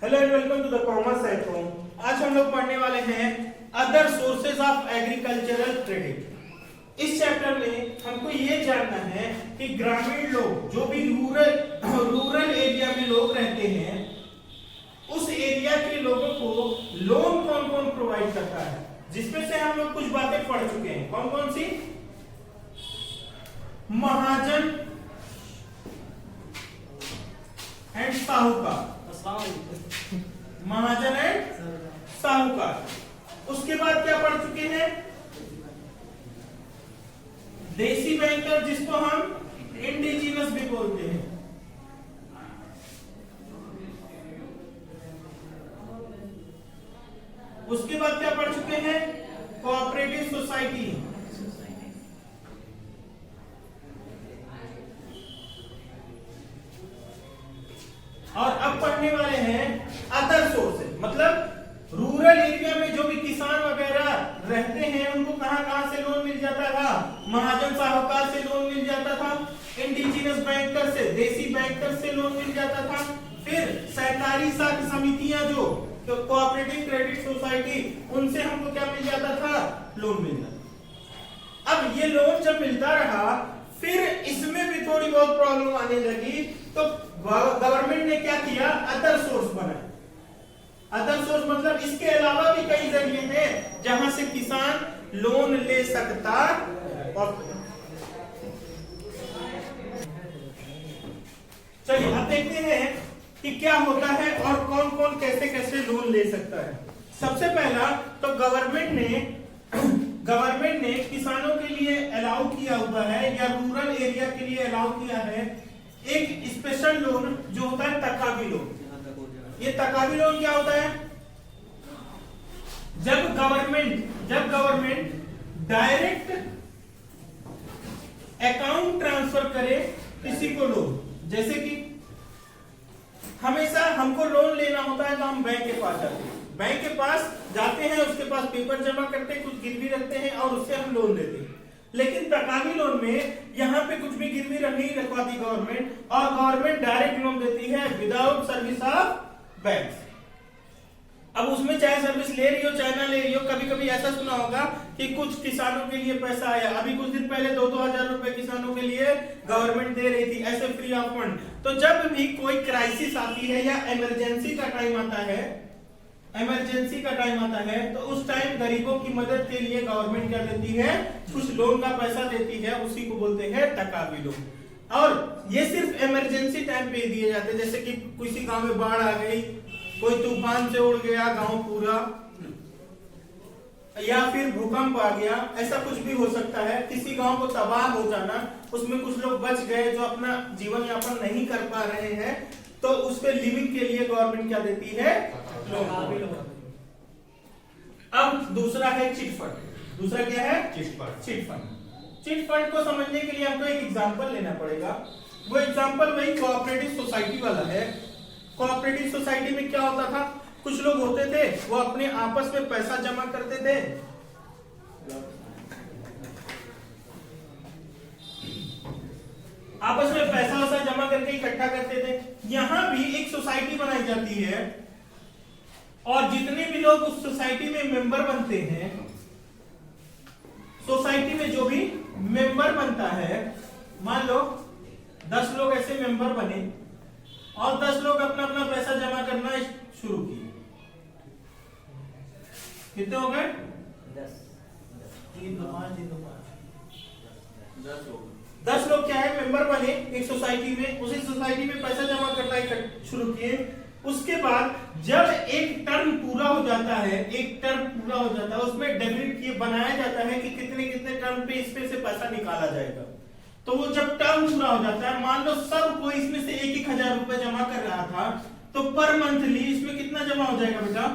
Hello and welcome to the commerce साइकोन। आज हम लोग पढ़ने वाले हैं other sources of agricultural credit. इस चैप्टर में हमको ये जानना है कि ग्रामीण लोग जो भी रूरल एरिया में लोग रहते हैं उस एरिया के लोगों को लोन कौन कौन प्रोवाइड करता है, जिसमें से हम लोग कुछ बातें पढ़ चुके हैं। कौन कौन सी? महाजन एंड साहूकार। महाजन एंड साहूकार। उसके बाद क्या पढ़ चुके हैं? देसी बैंकर, जिसको हम इंडिजिनस भी बोलते हैं। उसके बाद क्या पढ़ चुके हैं? Cooperative society. और अब पढ़ने वाले हैं अदर सोर्सेज, मतलब रूरल एरिया में जो भी किसान वगैरह रहते हैं उनको कहां कहां से लोन मिल जाता था? महाजन साहूकार से लोन मिल जाता था, इंडिजिनस बैंकर से, देसी बैंकर से लोन मिल जाता था, फिर सहकारी साख समितियां जो कोऑपरेटिव क्रेडिट सोसाइटी, उनसे हमको क्या मिल जाता था? लोन मिल जाता। अब ये लोन जब मिलता रहा फिर इसमें भी थोड़ी बहुत प्रॉब्लम आने लगी, तो गवर्नमेंट ने क्या किया? अदर सोर्स बनाया। अदर सोर्स मतलब इसके अलावा भी कई जरिए हैं जहां से किसान लोन ले सकता। और चलिए अब देखते हैं कि क्या होता है और कौन कौन कैसे कैसे लोन ले सकता है। सबसे पहला तो गवर्नमेंट ने किसानों के लिए अलाउ किया हुआ है या रूरल एरिया के लिए अलाउ किया है एक स्पेशल लोन जो होता है तकावी लोन। ये तकावी लोन क्या होता है? जब गवर्नमेंट डायरेक्ट अकाउंट ट्रांसफर करे किसी को लोन, जैसे कि हमेशा हमको लोन लेना होता है तो हम बैंक के पास जाते हैं, बैंक के पास जाते हैं, उसके पास पेपर जमा करते हैं, कुछ गिरवी रखते हैं और उससे हम लोन लेते हैं। लेकिन तकावी लोन में यहाँ पे कुछ भी गिरवी नहीं रखवाती गवर्नमेंट, और गवर्नमेंट डायरेक्ट लोन देती है विदाउट सर्विस ऑफ बैंक। अब उसमें चाहे सर्विस ले रही हो चाहे ना ले रही हो, कभी कभी ऐसा सुना होगा कि कुछ किसानों के लिए पैसा आया, अभी कुछ दिन पहले 2-2 हजार रुपए किसानों के लिए गवर्नमेंट दे रही थी ऐसे फ्री ऑफ फंड। तो जब भी कोई क्राइसिस आती है या इमरजेंसी का टाइम आता है तो उस टाइम गरीबों की मदद के लिए गवर्नमेंट क्या देती है? कुछ लोन का पैसा देती है, उसी को बोलते हैं तकावी लोन। और ये सिर्फ इमरजेंसी टाइम पे दिए जाते हैं, जैसे कि किसी गांव में बाढ़ आ गई, कोई तूफान से उड़ गया गांव पूरा, या फिर भूकंप आ गया, ऐसा कुछ भी हो सकता है। किसी गांव को तबाह हो जाना, उसमें कुछ लोग बच गए जो अपना जीवन यापन नहीं कर पा रहे हैं, तो उस पे लिविंग के लिए गवर्नमेंट क्या देती है? लोन। अब दूसरा है चिट फंड। दूसरा क्या है? चिट फंड को समझने के लिए हमको एक एग्जांपल लेना पड़ेगा। वो एग्जांपल वही कोऑपरेटिव सोसाइटी वाला है। कोऑपरेटिव सोसाइटी में क्या होता था? कुछ लोग होते थे वो अपने आपस में पैसा जमा करते थे, आपस में पैसा वैसा जमा करके इकट्ठा करते थे। यहां भी एक सोसाइटी बनाई जाती है और जितने भी लोग उस सोसाइटी में मेंबर बनते हैं, सोसाइटी में जो भी मेंबर बनता है, मान लो 10 लोग ऐसे मेंबर बने और 10 लोग अपना अपना पैसा जमा करना शुरू किए। कितने हो गए? 10 लोग क्या है? मेंबर बने एक सोसाइटी में, उसी सोसाइटी में पैसा जमा करना शुरू किए। उसके बाद जब एक टर्म पूरा हो जाता है, उसमें डेबिट बनाया जाता है कि कितने कितने टर्म पे इसमें से पैसा निकाला जाएगा। तो वो जब टर्म पूरा हो जाता है, मान लो सब कोई इसमें से 1,000 रुपए जमा कर रहा था, तो पर मंथली इसमें कितना जमा हो जाएगा बेटा?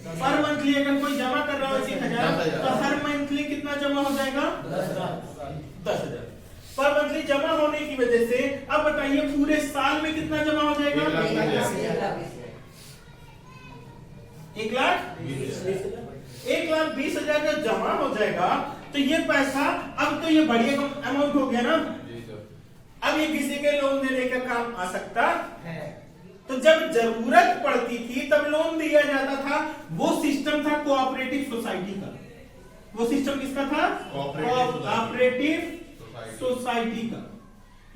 पर मंथली अगर कोई जमा कर रहा हो 1,000 तो हर मंथली कितना जमा हो जाएगा? 10,000 पर मंथली जमा होने की वजह से अब बताइए पूरे साल में कितना जमा हो जाएगा? 1,20,000 जब जमा हो जाएगा तो ये पैसा, अब तो ये बड़ी अमाउंट हो गया ना, अब ये किसी के लोन देने का काम आ सकता है। तो जब जरूरत पड़ती थी तब लोन दिया जाता था। वो सिस्टम था कोऑपरेटिव सोसाइटी का। वो सिस्टम किसका था? कोऑपरेटिव सोसाइटी का।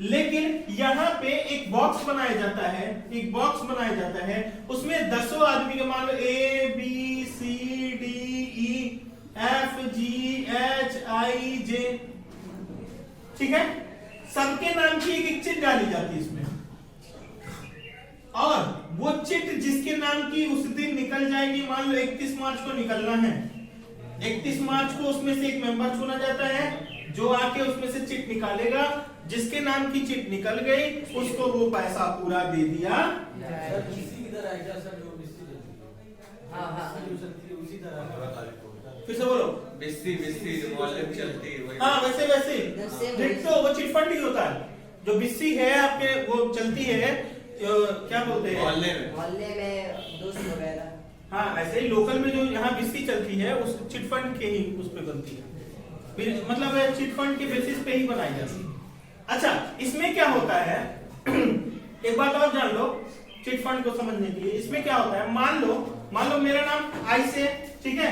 लेकिन यहाँ पे एक बॉक्स बनाया जाता है, एक बॉक्स बनाया जाता है, उसमें 10 आदमी के मान लो A B C D E F G H I J, ठीक है, सबके नाम की एक चिट डाली जाती है इसमें, और वो चिट जिसके नाम की उस दिन निकल जाएगी, मान लो 31 मार्च को निकलना है, 31 मार्च को उसमें से एक मेंबर चुना जाता है जो आके उसमें से चिट निकालेगा। जिसके नाम की चिट निकल गई उसको वो पैसा पूरा दे दिया। फिर से बोलो। बिस्सी चलती है। हाँ वैसे डिट्टो वो चिट फंड ही होता है। जो बिस्सी है आपके वो चलती है, क्या बोलते हैं, मोहल्ले में दोस्त वगैरह। हाँ ऐसे ही लोकल में जो यहाँ बिस्सी चलती है उस चिट फंड के ही उस पे बनती है, मतलब चिट फंड के बेसिस पे ही बनाई जाती है। अच्छा इसमें क्या होता है एक बात और जान लो चिट फंड को समझने के लिए। इसमें क्या होता है, मान लो मेरा नाम आई से, ठीक है,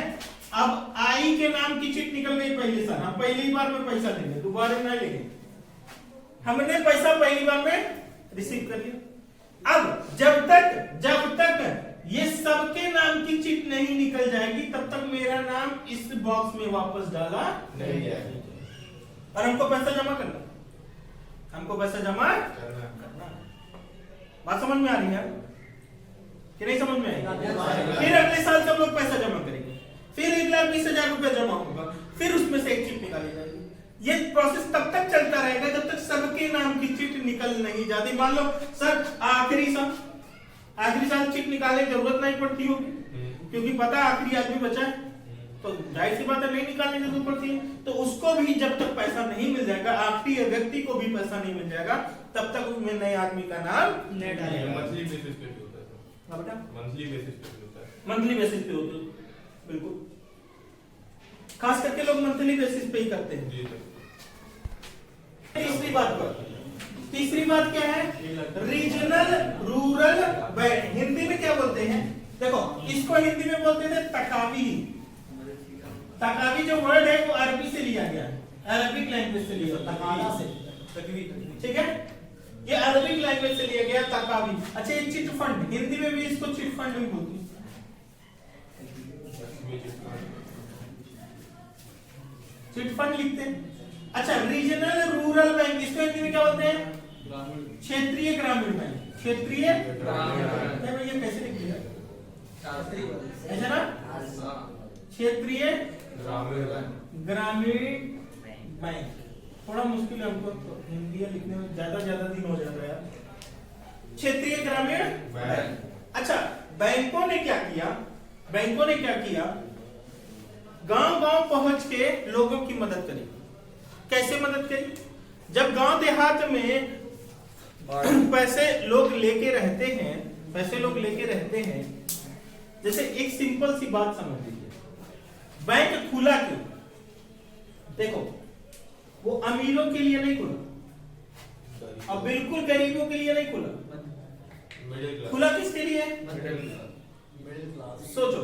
अब आई के नाम की चिट निकल गई पहले साल, हम पहली बार में पैसा देंगे, दोबारा नहीं लेंगे, हमने पैसा पहली बार में रिसीव कर लिया। अब जब तक ये सबके नाम की चिट नहीं निकल जाएगी तब तक मेरा नाम इस बॉक्स में वापस डाला नहीं जाएगा। और हमको पैसा जमा करना, हमको पैसा जमा करना। बात समझ में आ रही है कि नहीं समझ में आएगी? फिर अगले साल सब लोग पैसा जमा करेंगे, फिर 1,20,000 रुपया जमा होगा, फिर उसमें से एक चिट निकाली जाएगी। ये प्रोसेस तब तक चलता रहेगा जब तक सबके नाम की चिट निकल नहीं जाती। मान लो सर आखिरी साल चिट निकालने की जरूरत नहीं पड़ती होगी, क्योंकि पता आखिरी आदमी बचा है, तो जाहिर सी बात है नहीं निकालने की जरूरत पड़ती है। तो उसको भी जब तक पैसा नहीं मिल जाएगा, आखिरी व्यक्ति को भी पैसा नहीं मिल जाएगा, तब तक उसमें नए आदमी का नाम नहीं डालेगा। मंथली बेसिस पे होता है बेटा, मंथली बेसिस पे होता है, मंथली बेसिस पे होता है, बिल्कुल, खास करके लोग मंथली बेसिस पे ही करते हैं। तीसरी बात क्या है, रीजनल रूरल बैंक। हिंदी में क्या बोलते हैं, देखो इसको हिंदी में बोलते थे तकावी। तकावी जो वर्ड है वो अरबी से लिया गया है, अरबिक लैंग्वेज से लिया, तकाला से, ठीक है, ये अरबिक लैंग्वेज से लिया गया तकावी। अच्छा ये चिट फंड, हिंदी में भी इसको चिट फंड भी बोलते हैं, चिट फंड लिखते हैं। अच्छा रीजनल रूरल बैंक, इसको हिंदी में क्या बोलते हैं, क्षेत्रीय ग्रामीण बैंक। क्षेत्रीय ग्रामीण, ये कैसे लिख दिया ऐसा ना, क्षेत्रीय ग्रामीण बैंक। थोड़ा मुश्किल है हमको तो हिंदी लिखने में, ज्यादा दिन हो जाता है यार। क्षेत्रीय ग्रामीण बैंक। अच्छा बैंकों ने क्या किया, गांव पहुंच के लोगों की मदद करी। कैसे मदद करी, जब गांव देहात में पैसे लोग लेके रहते हैं, जैसे एक सिंपल सी बात समझ लीजिए, बैंक खुला क्यों, देखो वो अमीरों के लिए नहीं खुला और बिल्कुल गरीबों के लिए नहीं खुला, खुला किसके लिए, सोचो,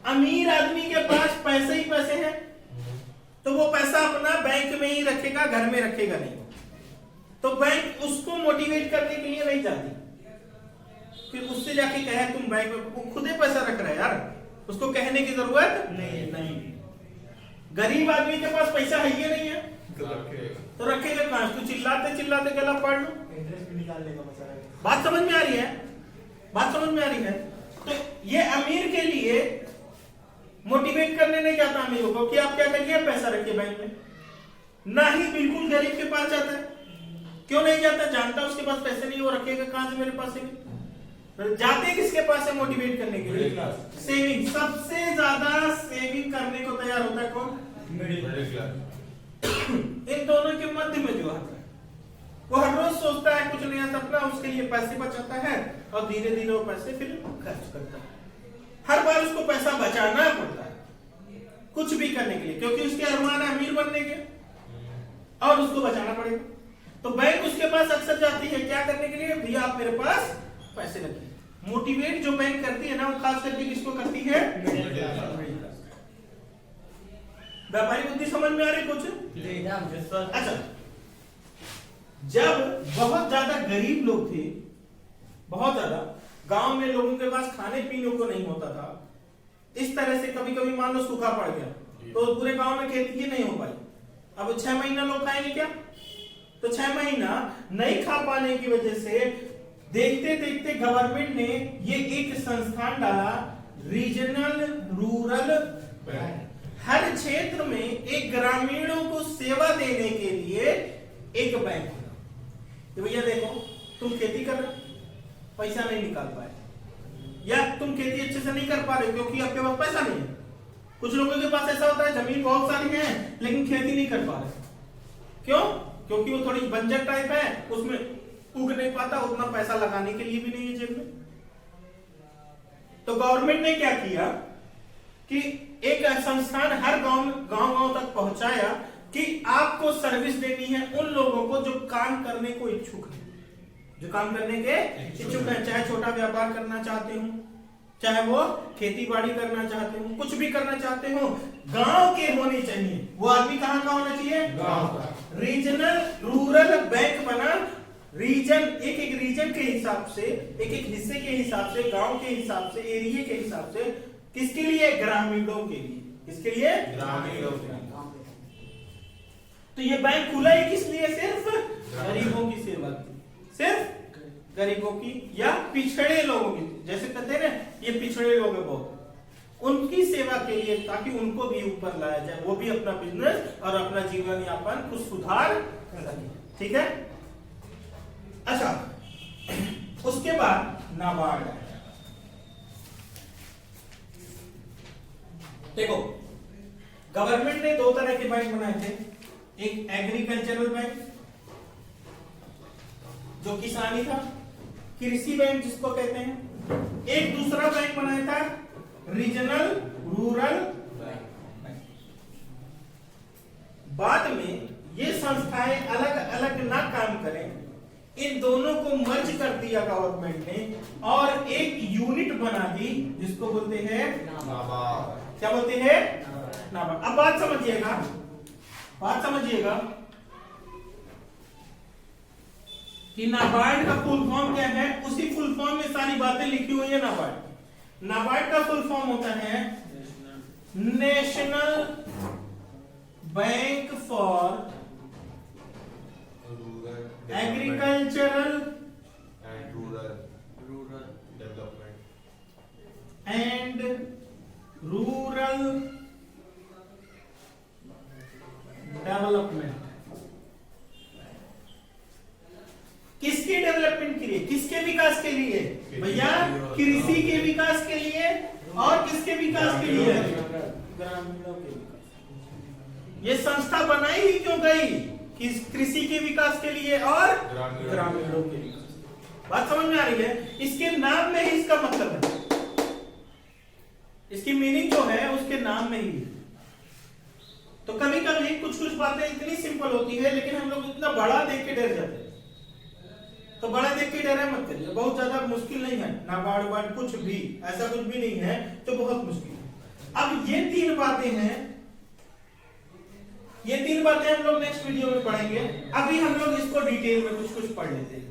अमीर आदमी के पास पैसे ही पैसे हैं तो वो पैसा अपना बैंक में ही रखेगा, घर में रखेगा नहीं, तो बैंक उसको मोटिवेट करने के लिए नहीं जाती, फिर उससे जाके कहे तुम बैंक में, वो खुद ही पैसा रख रहा है यार, उसको कहने की जरूरत नहीं। गरीब आदमी के पास पैसा है ही नहीं है तो रखेगा कहां, उसको चिल्लाते गला फाड़ लो, इंटरेस्ट भी निकालने का मसला है। बात समझ में आ रही है? तो ये अमीर के लिए मोटिवेट करने नहीं जाता अमीरों को कि आप क्या करिए पैसा रखिए बैंक में, ना ही बिल्कुल गरीब के पास जाता है। क्यों नहीं जाता, जानता उसके पास पैसे नहीं, वो रखेगा कहां से, मेरे पास है। जाते किसके पास है मोटिवेट करने के लिए, सेविंग। सबसे ज्यादा सेविंग करने को तैयार होता है कौन, मिडिल क्लास। इन दोनों के मध्य में जो आता है वो हर रोज सोचता है कुछ नया सपना, उसके लिए पैसे बचाता है और धीरे धीरे वो पैसे फिर खर्च करता है। हर बार उसको पैसा बचाना पड़ता है कुछ भी करने के लिए, क्योंकि उसके अरमान है अमीर बनने के और उसको बचाना पड़ेगा। तो बैंक उसके पास अक्सर जाती है क्या करने के लिए, भैया आप मेरे पास पैसे रखिए। मोटिवेट जो बैंक करती है ना, वो खास करके किसको करती है? व्यापारिक बुद्धि समझ में आ रही कुछ? अच्छा, जब बहुत ज्यादा गरीब लोग थे, बहुत ज्यादा गांव में लोगों के पास खाने पीने को नहीं होता था, इस तरह से कभी कभी मान लो सूखा पड़ गया तो पूरे गांव में खेती ही नहीं हो पाई। अब 6 महीना लोग खाएंगे क्या? तो 6 महीना नहीं खा पाने की वजह से देखते देखते गवर्नमेंट ने ये एक संस्थान डाला, रीजनल रूरल बैंक। हर क्षेत्र में एक ग्रामीणों को सेवा देने के लिए एक बैंक होगा। तो भैया देखो, तुम खेती कर रहे हो, पैसा नहीं निकाल पाए, या तुम खेती अच्छे से नहीं कर पा रहे क्योंकि आपके पास पैसा नहीं है। कुछ लोगों के पास ऐसा होता है जमीन बहुत सारी है लेकिन खेती नहीं कर पा रहे। क्यों? क्योंकि वो थोड़ी बंजर टाइप है, उसमें उग नहीं पाता, उतना पैसा लगाने के लिए भी नहीं है जेब में। तो गवर्नमेंट ने क्या किया कि एक संस्थान हर गांव तक पहुंचाया कि आपको सर्विस देनी है उन लोगों को जो काम करने को इच्छुक है, जो काम करने के इच्छुक है, चाहे छोटा व्यापार करना चाहते हो, चाहे वो खेती बाड़ी करना चाहते हो, कुछ भी करना चाहते हो, गांव के होने चाहिए। वो आदमी कहाँ का होना चाहिए? गांव का। रीजनल रूरल बैंक बना, रीजन एक एक रीजन के हिसाब से, एक एक हिस्से के हिसाब से, गांव के हिसाब से, एरिया के हिसाब से, किसके लिए? ग्रामीणों के लिए। किसके लिए? ग्रामीणों के लिए। तो ये बैंक खुला है किस लिए? सिर्फ गरीबों की सेवा की, सिर्फ गरीबों की या पिछड़े लोगों की, जैसे कहते हैं ना ये पिछड़े लोग हैं बहुत, उनकी सेवा के लिए, ताकि उनको भी ऊपर लाया जाए, वो भी अपना बिजनेस और अपना जीवन यापन कुछ सुधार कर सके। ठीक है? अच्छा, उसके बाद नाबार्ड। देखो, गवर्नमेंट ने 2 तरह के बैंक बनाए थे, एक एग्रीकल्चरल बैंक जो किसानी था, कृषि बैंक जिसको कहते हैं, एक दूसरा बैंक बनाया था रीजनल रूरल बैंक। बाद में ये संस्थाएं अलग अलग ना काम करें, इन दोनों को मर्ज कर दिया गवर्नमेंट ने और एक यूनिट बना दी जिसको बोलते हैं नाबार्ड। क्या बोलते हैं? नाबार्ड। अब बात समझिएगा, बात समझिएगा कि नाबार्ड का फुल फॉर्म क्या है। उसी फुल फॉर्म में सारी बातें लिखी हुई है। नाबार्ड का फुल फॉर्म होता है national bank for agricultural and rural and rural development. किसके डेवलपमेंट के लिए? किसके विकास के लिए? भैया कृषि के विकास के लिए और किसके विकास के लिए? ग्रामीणों के विकास। ये संस्था बनाई ही क्यों गई? कृषि के विकास के लिए और ग्रामीणों के विकास। बात समझ में आ रही है? इसके नाम में ही इसका मतलब है, इसकी मीनिंग जो है उसके नाम में ही है। तो कभी कभी कुछ कुछ बातें इतनी सिंपल होती है लेकिन हम लोग इतना बड़ा देख के डर जाते हैं। तो बड़ा देख के डरे मत करिए, बहुत ज्यादा मुश्किल नहीं है। नाबार्ड कुछ भी ऐसा कुछ भी नहीं है तो बहुत मुश्किल है। अब ये 3 बातें हैं, ये 3 बातें हम लोग नेक्स्ट वीडियो में पढ़ेंगे। अभी हम लोग इसको डिटेल में कुछ कुछ पढ़ लेते हैं।